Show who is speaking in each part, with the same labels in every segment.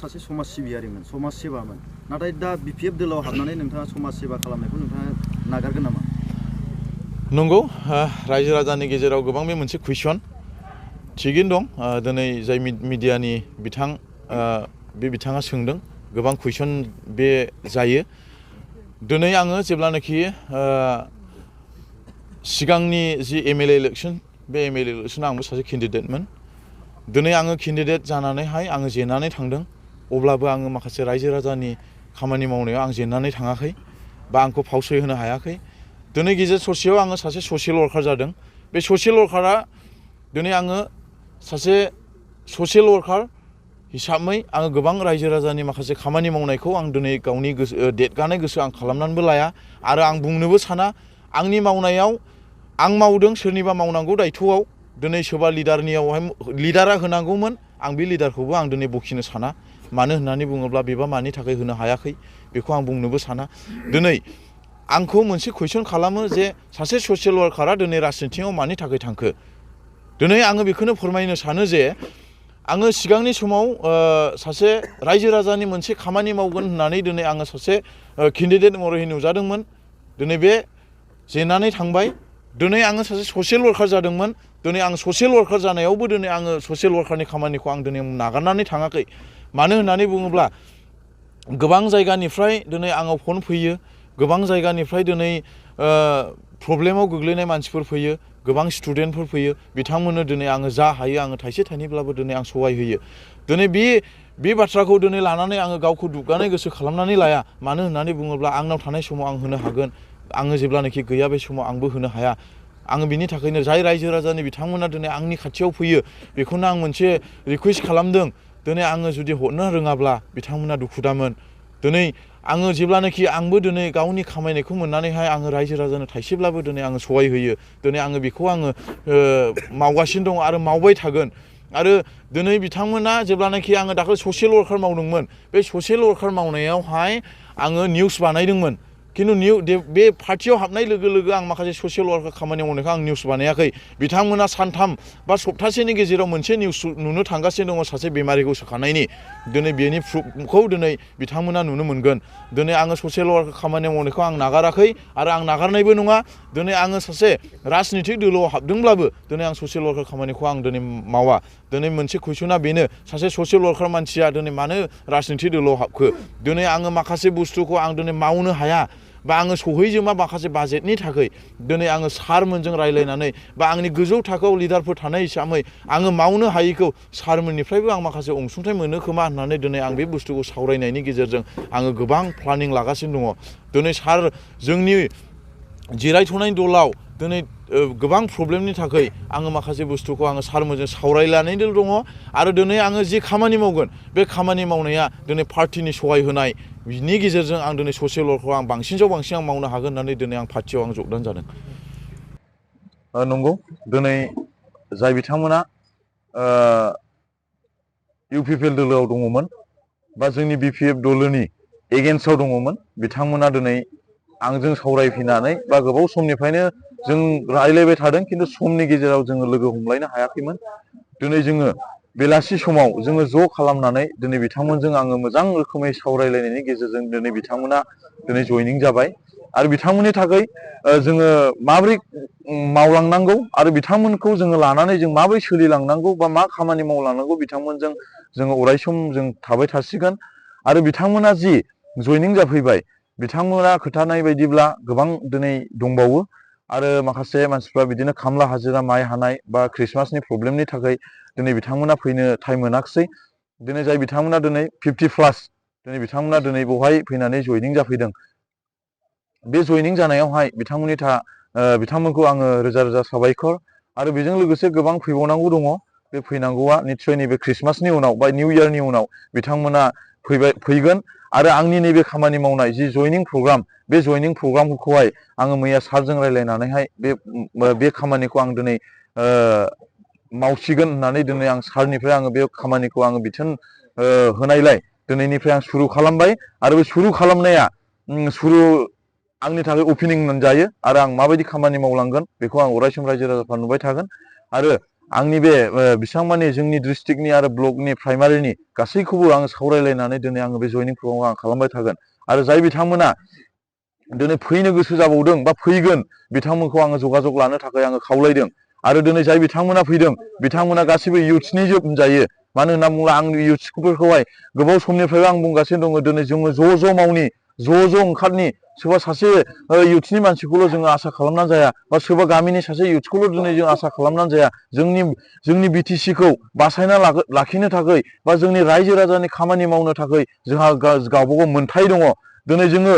Speaker 1: सासे समाज सिबियारिमोन समाज सेबामोन नाथाय दा बिपिएफ दोलाव हाबनानै नोंथाङा समाज सेबा खालामनायखौ नोंथाङा नागारगोन नामा?
Speaker 2: नंगौ रायजो राजानि गेजेराव गोबां बे मोनसे कुइसन थिगैनो दं दिनै जाय मिडियानि बिथाङा सोंदों गोबां कुइसन बे जायो दिनै आङो जेब्लानाखि सिगांनि जि एमएलए इलेक्शन बे एमएलए इलेक्शनाव आंबो सासे केन्डिडेटमोन दिनै आङो केन्डिडेट जानानैहाय आङो जेननानै थांदों अब्लाबो आङो माखासे रायजो राजानि खामानि मावनायाव आं जेननानै थाङाखै बा आंखौ फावसय होनो हायाखै दिनै गेजेर ससेयाव आङो सासे ससियेल वार्कार जादों बे ससियेल वार्कारा दिनै आङो सासे ससियेल वार्कार हिसाबै आङो गोबां रायजो राजानि माखासे खामानि मावनायखौ आं दिनै गावनि गोसो देदगानाय गोसो आं खालामनानैबो लाया आरो आं बुंनोबो साना आंनि मावनायाव आं मावदों सोरनिबा मावनांगौ दायथ'आव दिनै सोरबा लिडारनियावहाय लिडारा होनांगौमोन आं बे लिडारखौबो आं दिनै बखिनो साना मानो होननानै बुङोब्ला बेबा मानि थाखाय होनो हायाखै बेखौ आं बुंनोबो साना दिनै आंखौ मोनसे कुइसन खालामो जे सासे ससियेल वार्कारा दिनै राजनितियाव मानि थाखाय थांखो दिनै आङो बेखौनो फोरमायनो सानो जे आङो सिगांनि समाव सासे रायजो राजानि मोनसे खामानि मावगोन होननानै दिनै आङो सासे केन्डिडेट महरै नुजादोंमोन दिनै बे जेननानै थांबाय दिनै आङो सासे ससियेल वार्कार जादोंमोन दिनै आं ससियेल वार्कार जानायावबो दिनै आङो ससियेल वार्कारनि खामानिखौ आं दिनै नागारनानै थाङाखै मानो होननानै बुङोब्ला गोबां जायगानिफ्राय दिनै आंनाव फन फैयो गोबां जायगानिफ्राय दिनै प्रब्लेमाव गोग्लैनाय मानसिफोर फैयो गोबां स्टुडेन्टफोर फैयो बिथांमोननो दिनै आङो जा हायो आङो थाइसे थाइनैब्लाबो दिनै आं सहाय होयो दिनै बे बाथ्राखौ दिनै लानानै आङो गावखौ दुग्गानाय गोसो खालामनानै लाया मानो होननानै बुङोब्ला आंनाव थानाय समाव आं होनो हागोन आङो जेब्लानाखि गैया बे समाव आंबो होनो हाया आङो बिनि थाखायनो जाय रायजो राजानि बिथांमोना दिनै आंनि खाथियाव फैयो बेखौनो आं मोनसे रिकुवेस्ट खालामदों दिनै आङो जुदि हरनो रोङाब्ला बिथांमोना दुखु दामोन दिनै आङो जेब्लानाखि आंबो दिनै गावनि खामायनायखौ मोननानैहाय आङो रायजो राजानो थाइसेब्लाबो दिनै आङो सहाय होयो दिनै आङो बेखौ आङो मावगासिनो दङ आरो मावबाय थागोन आरो दिनै बिथांमोना जेब्लानाखि आङो दाखालि ससियेल वार्कार मावदोंमोन बे ससियेल वार्कार मावनायावहाय आङो निउस बानायदोंमोन खिन्थु बे पार्टियाव हाबनाय लोगो लोगो आं माखासे ससियेल वार्कार खामानि मावनायखौ आं निउस बानायाखै बिथांमोना सानथाम बा सप्तासेनि गेजेराव मोनसे निउस नुनो थांगासिनो दङ सासे बेमारिखौ सोखानायनि दिनै बेनि प्रुफखौ दिनै बिथांमोना नुनो मोनगोन दिनै आङो ससियेल वार्कार खामानि मावनायखौ आं नागाराखै आरो आं नागारनायबो नङा दिनै आङो सासे राजनितिक दोलोआव हाबदोंब्लाबो दिनै आं ससियेल वार्कार खामानिखौ आं दिनै मावा दिनै मोनसे कुइसना बेनो सासे ससियेल वार्कार मानसिया दिनै मानो राजनितिक दोलोआव हाबखो दिनै आङो माखासे बुस्थुखौ आं दिनै मावनो हाया बा आङो सहैजोबा माखासे बाजेटनि थाखाय दिनै आङो सारमोनजों रायज्लायनानै बा आंनि गोजौ थाखोआव लिडारफोर थानाय हिसाबै आङो मावनो हायैखौ सारमोननिफ्रायबो आं माखासे अनसुंथाइ मोनो खोमा होननानै दिनै आं बे बुस्थुखौ सावरायनायनि गेजेरजों आङो गोबां प्लानिं लागासिनो दङ दिनै सार जोंनि जिरायथ'नाय दलाव दिनै गोबां प्रब्लेमनि थाखाय आङो माखासे बुस्थुखौ आङो सारमोनजों सावरायलायनानै दङ आरो दिनै आङो जि खामानि मावगोन बे खामानि मावनाया दिनै पार्टिनि सहाय होनाय बिनि गेजेरजों आं दिनै ससियेल वार्कखौ आं बांसिनजों बांसिन आं मावनो हागोन होननानै दिनै आं पार्टियाव आं जगदान जादों नंगौ दिनै जाय बिथांमोना इउपिपिएल दोलोआव दङमोन बा जोंनि बिपिएफ दोलोनि एगेन्स्टआव दङमोन बिथांमोना दिनै आंजों सावरायफैनानै बा गोबाव समनिफ्रायनो जों रायज्लायबाय थादों खिन्थु समनि गेजेराव जोङो लोगो हमलायनो हायाखैमोन दिनै जोङो बेलासि समाव जोङो ज' खालामनानै दिनै बिथांमोनजों आङो मोजां रोखोमै सावरायलायनायनि गेजेरजों दिनै बिथांमोना दिनै जयनिं जाबाय आरो बिथांमोननि थाखाय जोङो माबोरै मावलांनांगौ आरो बिथांमोनखौ जोङो लानानै जों माबोरै सोलिलांनांगौ बा मा खामानि मावलांनांगौ बिथांमोनजों जोङो अरायसम जों थाबाय थासिगोन आरो बिथांमोना जि जयनिं जाफैबाय बिथांमोना खोथानाय बायदिब्ला गोबां दिनै दंबावो आरो माखासे मानसिफ्रा बिदिनो खामला हाजिरा माइ हानाय बा ख्रिस्टमासनि प्रब्लेमनि थाखाय दिनै बिथांमोना फैनो टाइम मोनाखिसै दिनै जाय बिथांमोना दिनै 50+ दिनै बिथांमोना दिनै बेवहाय फैनानै जयनिं जाफैदों बे जयनिं जानायावहाय बिथांमोनखौ आङो रोजा रोजा साबायखर आरो बेजों लोगोसे गोबां फैबावनांगौ दङ बे फैनांगौआ निस्सय नैबे ख्रिस्टमासनि उनाव बा निउ इयारनि उनाव बिथांमोना फैगोन आरो आंनि नैबे खामानि मावनाय जि जयनिं प्रग्राम बे जयनिं प्रग्रामखौहाय आङो मैया सारजों रायज्लायनानैहाय बे खामानिखौ आं दिनै मावसिगोन होननानै दिनै आं सारनिफ्राय आङो बे खामानिखौ आङो बिथोन होनायलाय दिनैनिफ्राय आं सुरु खालामबाय आरो बे सुरु खालामनाया आंनि थाखाय अपेनिं मोनजायो आरो आं माबायदि खामानि मावलांगोन बेखौ आं अरायसम रायजो राजाफ्रा नुबाय थागोन आरो आंनि बे बिसांमानि जोंनि डिस्ट्रिक्टनि आरो ब्लकनि प्राइमारिनि गासैखौबो आङो सावरायलायनानै दिनै आङो बे जयनिं प्रग्रामखौ आं खालामबाय थागोन आरो जाय बिथांमोना दिनै फैनो गोसो जाबावदों बा फैगोन बिथांमोनखौ आङो जगाजग लानो थाखाय आङो खावलायदों आरो दिनै जाय बिथांमोना फैदों बिथांमोना गासैबो इयुथ्सनि होनजायो मानो होनना बुङोब्ला आं इयुथ्सफोरखौहाय गोबाव समनिफ्रायबो आं बुंगासिनो दङ दिनै जोङो ज' मावनि ज' ओंखारनि सोरबा सासे इयुथ्सनि मानसिखौल' जोङो आसा खालामनानै जाया बा सोरबा गामिनि सासे इयुथ्सखौल' दिनै जों आसा खालामनानै जाया जोंनि बिटिसिखौ बासायना लाखिनो थाखाय बा जोंनि रायजो राजानि खामानि मावनो थाखाय जोंहा गावबागाव मोन्थाय दङ दिनै जोङो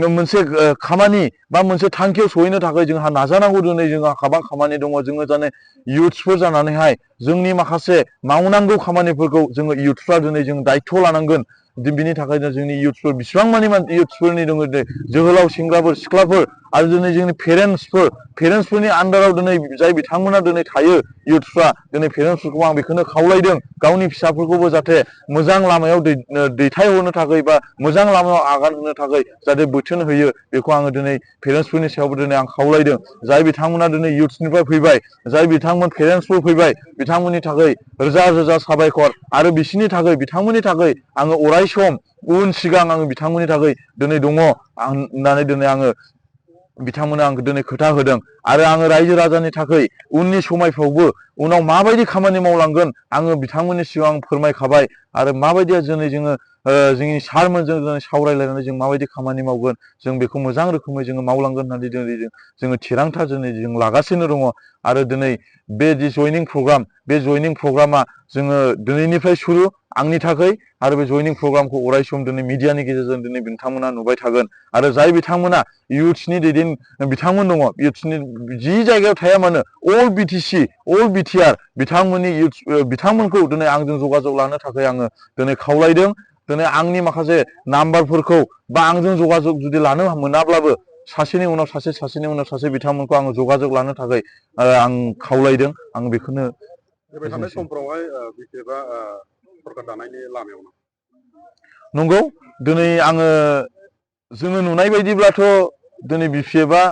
Speaker 2: मोनसे खामानि बा मोनसे थांखियाव सहैनो थाखाय जोंहा नाजानांगौ दिनै जोंहा गोबां खामानि दङ जोङो जाने इयुथ्सफोर जानानैहाय जोंनि माखासे मावनांगौ खामानिफोरखौ जोङो इयुथ्सफ्रा दिनै जों दायथ' लानांगोन बिनि थाखायनो जोंनि इयुथ्सफोर बेसेबां मानि इयुथ्सफोरनि दङ जोहोलाव सेंग्राफोर सिख्लाफोर आरो दिनै जोंनि पेरेन्टसफोरनि आन्दाराव दिनै जाय बिथांमोना दिनै थायो इयुथ्सफ्रा दिनै पेरेन्टसफोरखौ आं बेखौनो खावलायदों गावनि फिसाफोरखौबो जाहाथे मोजां लामायाव दैथायहरनो थाखाय बा मोजां लामायाव आगान होनो थाखाय जाहाथे बोथोन होयो बेखौ आङो दिनै पेरेन्टसफोरनि सायावबो दिनै आं खावलायदों जाय बिथांमोना दिनै इयुथ्सनिफ्राय फैबाय जाय बिथांमोन पेरेन्टसफोर फैबाय बिथांमोननि थाखाय रोजा साबायखर आरो बिसोरनि थाखाय बिथांमोननि थाखाय आङो अराय सम उन सिगां आङो बिथांमोननि थाखाय दिनै दङ होननानै दिनै आङो बिथांमोना आंखौ दिनै खोथा होदों आरो आङो रायजो राजानि थाखाय उननि समायफ्रावबो उनाव माबायदि खामानि मावलांगोन आङो बिथांमोननि सिगां फोरमायखाबाय आरो माबायदिया दिनै जोङो जोंनि सारमोनजों दिनै सावरायलायनानै जों माबायदि खामानि मावगोन जों बेखौ मोजां रोखोमै जोङो मावलांगोन होननानै दिनै जोङो थिरांथा दिनै जों लागासिनो दङ आरो दिनै बे जि जयनिं प्रग्राम बे जयनिं प्रग्रामा जोङो दिनैनिफ्राय सुरु आंनि थाखाय आरो बे जयनिं प्रग्रामखौ अराय सम दिनै मिडियानि गेजेरजों दिनै बिथांमोना नुबाय थागोन आरो जाय बिथांमोना इयुथ्सनि बिथांमोन दङ इयुथ्सनि जि जायगायाव थाया मानो अल बिटिसि अल बिटिआर बिथांमोनखौ दिनै आंजों जगाजग लानो थाखाय आङो दिनै खावलायदों दिनै आंनि माखासे नाम्बारफोरखौ बा आंजों जगाजग जुदि लानो मोनाब्लाबो सासेनि उनाव सासे बिथांमोनखौ आङो जगाजग लानो थाखाय आं खावलायदों आं बेखौनो
Speaker 3: फैबाय थानाय समफ्रावहाय बिटिएफआ सरकार दानायनि लामायाव
Speaker 2: नंगौ दिनै जोङो नुनाय बायदिब्लाथ' दिनै बिपिएफआ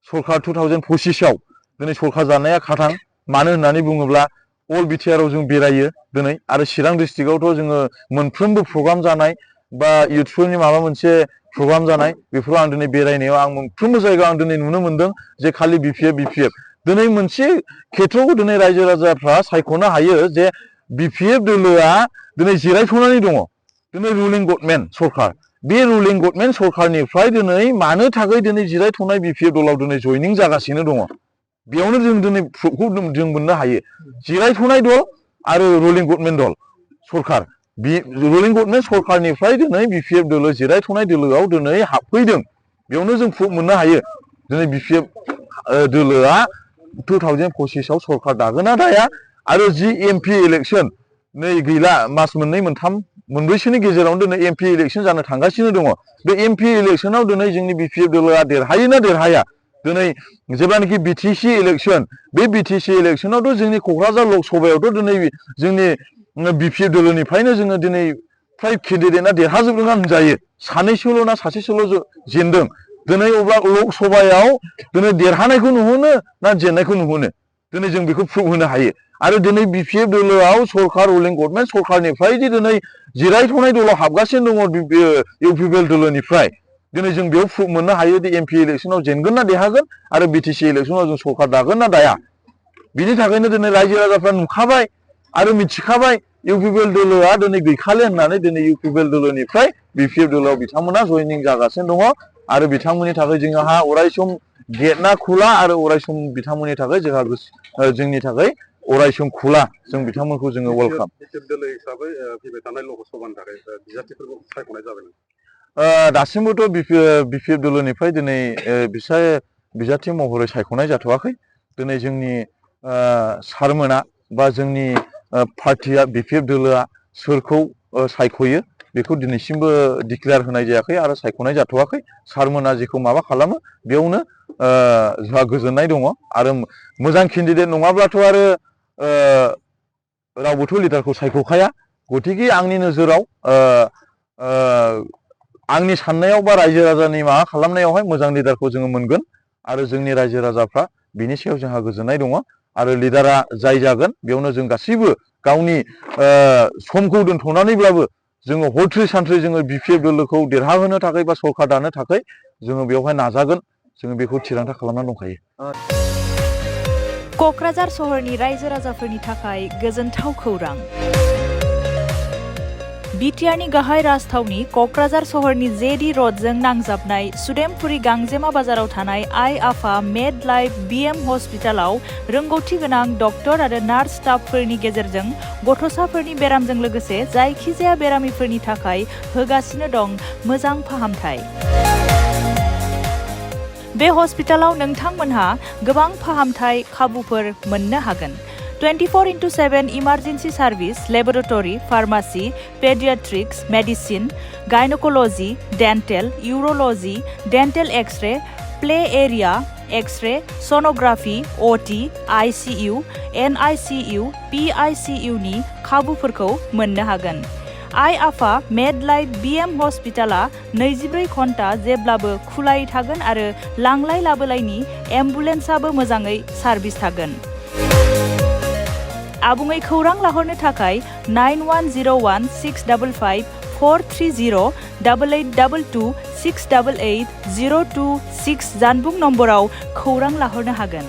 Speaker 2: सरकार 2025आव दिनै सरकार जानाया खाथां मानो होननानै बुङोब्ला अल बिटिआराव जों बेरायो दिनै आरो चिरां डिस्ट्रिक्टआवथ' जोङो मोनफ्रोमबो प्रग्राम जानाय बा इयुथ्सफोरनि माबा मोनसे प्रग्राम जानाय बेफोराव आं दिनै बेरायनायाव आं मोनफ्रोमबो जायगायाव आं दिनै नुनो मोनदों जे खालि बिपिएफ दिनै मोनसे खेथ्रआव दिनै रायजो राजाफ्रा सायख'नो हायो जे बिपिएफ दोलोआ दिनै जिरायथ'नानै दङ दिनै रुलिं गभर्नमेन्ट सरकार बे रुलिं गभर्नमेन्ट सरकारनिफ्राय दिनै मानो थाखाय दिनै जिरायथ'नाय बिपिएफ दलाव दिनै जयनिं जागासिनो दङ बेयावनो जों दिनै प्रुफखौ जों मोननो हायो जिरायथ'नाय दल आरो रुलिं गभर्नमेन्ट दल सरकार बे रुलिं गभर्नमेन्ट सरकारनिफ्राय दिनै बिपिएफ दोलो जिरायथ'नाय दोलोआव दिनै हाबफैदों बेयावनो जों प्रुफ मोननो हायो दिनै बिपिएफ दोलोआ 2025आव सरकार दागोन ना दाया आरो जि एमपि इलेक्सन नै गैला मास मोननै मोनथाम मोनब्रैसोनि गेजेरावनो दिनै एमपि इलेक्सन जानो थांगासिनो दङ बे एमपि इलेक्सनाव दिनै जोंनि बिपिएफ दोलोआ देरहायो ना देरहाया दिनै जेब्लानाखि बिटिसि इलेक्सन बे बिटिसि इलेक्सनावथ' जोंनि क'क्राझार लकसभायावथ' दिनै जोंनि बिपिएफ दोलोनिफ्रायनो जोङो दिनै फ्राय केन्डिडेटआ देरहाजोबदों होनजायो सानैसोल' ना सासेसोल' जेनदों दिनै अब्ला लकसभायाव दिनै देरहानायखौ नुहुनो ना जेननायखौ नुहुनो दिनै जों बेखौ प्रुफ होनो हायो आरो दिनै बिपिएफ दोलोआव सरकार रुलिं गभर्नमेन्ट सरकारनिफ्राय जे दिनै जिरायथ'नाय दलाव हाबगासिनो दङ इउपिपिएल दोलोनिफ्राय दिनै जों बेयाव प्रुफ मोननो हायो दि एमपि इलेक्सनाव जेनगोन ना देरहागोन आरो बिटिसि इलेक्सनाव जों सरकार दागोन ना दाया बिनि थाखायनो दिनै रायजो राजाफ्रा नुखाबाय आरो मिथिखाबाय इउपिपिएल दोलोआ दिनै गैखाले होननानै दिनै इउपिपिएल दोलोनिफ्राय बिपिएफ दोलोआव बिथांमोना जयनिं जागासिनो दङ आरो बिथांमोननि थाखाय जोंहा अराय सम गेटआ खुला आरो अराय सम बिथांमोननि थाखाय जोंनि थाखाय अराय सम खुला जों बिथांमोनखौ जोङो वेलकाम
Speaker 3: बिटिएफ दोलो हिसाबै फैबाय थानाय लकसभानि थाखाय बिजाथिफोरखौ सायख'नाय जाबाय
Speaker 2: दासिमबोथ' बिपिएफ दोलोनिफ्राय दिनै बिजाथि महरै सायख'नाय जाथ'वाखै दिनै जोंनि सारमोना बा जोंनि पार्टिया बिपिएफ दोलोआ सोरखौ सायख'यो बेखौ दिनैसिमबो डिक्लेयार होनाय जायाखै आरो सायख'नाय जाथ'वाखै सारमोना जेखौ माबा खालामो बेयावनो जोंहा गोजोननाय दङ आरो मोजां केन्डिडेट नङाब्लाथ' आरो रावबोथ' लिडारखौ सायख'खाया गतिके आंनि नोजोराव आंनि साननायाव बा रायजो राजानि माबा खालामनायावहाय मोजां लिडारखौ जोङो मोनगोन आरो जोंनि रायजो राजाफ्रा बिनि सायाव जोंहा गोजोननाय दङ आरो लिडारा जाय जागोन बेयावनो जों गासैबो गावनि समखौ दोनथ'नानैब्लाबो जोङो हरथ्रि सानथ्रि जोङो BPF दोलोखौ देरहाहोनो थाखाय बा सरकार दानो थाखाय जोङो बेवहाय नाजागोन जोङो बेखौ थिरांथा खालामनानै दंखायो।
Speaker 4: क'क्राझार सहरनि रायजो राजाफोरनि थाखाय गोजोनथाव खौरां। बिटिआरनि गाहाय राजथावनि क'क्राझार सहरनि जेडी रडजों नांजाबनाय सुदेमपुरी गांजेमा बाजाराव थानाय आइ आफा मेड लाइफ BM हस्पिटालाव रोंगौथि गोनां डक्टर आरो नार्स स्टाफफोरनि गेजेरजों गथ'साफोरनि बेरामजों लोगोसे जायखिजाया बेरामिफोरनि थाखाय होगासिनो दं मोजां फाहामथाय। बे हस्पिटालाव नोंथांमोनहा गोबां फाहामथाय खाबुफोर मोननो हागोन। 24/7 emergency service, laboratory, pharmacy, paediatrics, medicine, gynaecology, dental, urology, dental x-ray, play area, x-ray, sonography, OT, ICU, NICU, PICU नि खाबुफोरखौ मोननो हागोन। आइ आफा मेड लाइफ BM हस्पिटाला 24 घन्टा जेब्लाबो खुलायै थागोन आरो लांलाय लाबोलायनि एम्बुलेन्सआबो मोजाङै सार्भिस थागोन। आबुङै खौरां लाहरनो थाखाय 9101 655 430 8822 688 026 जानबुं नम्बराव खौरां लाहरनो हागोन।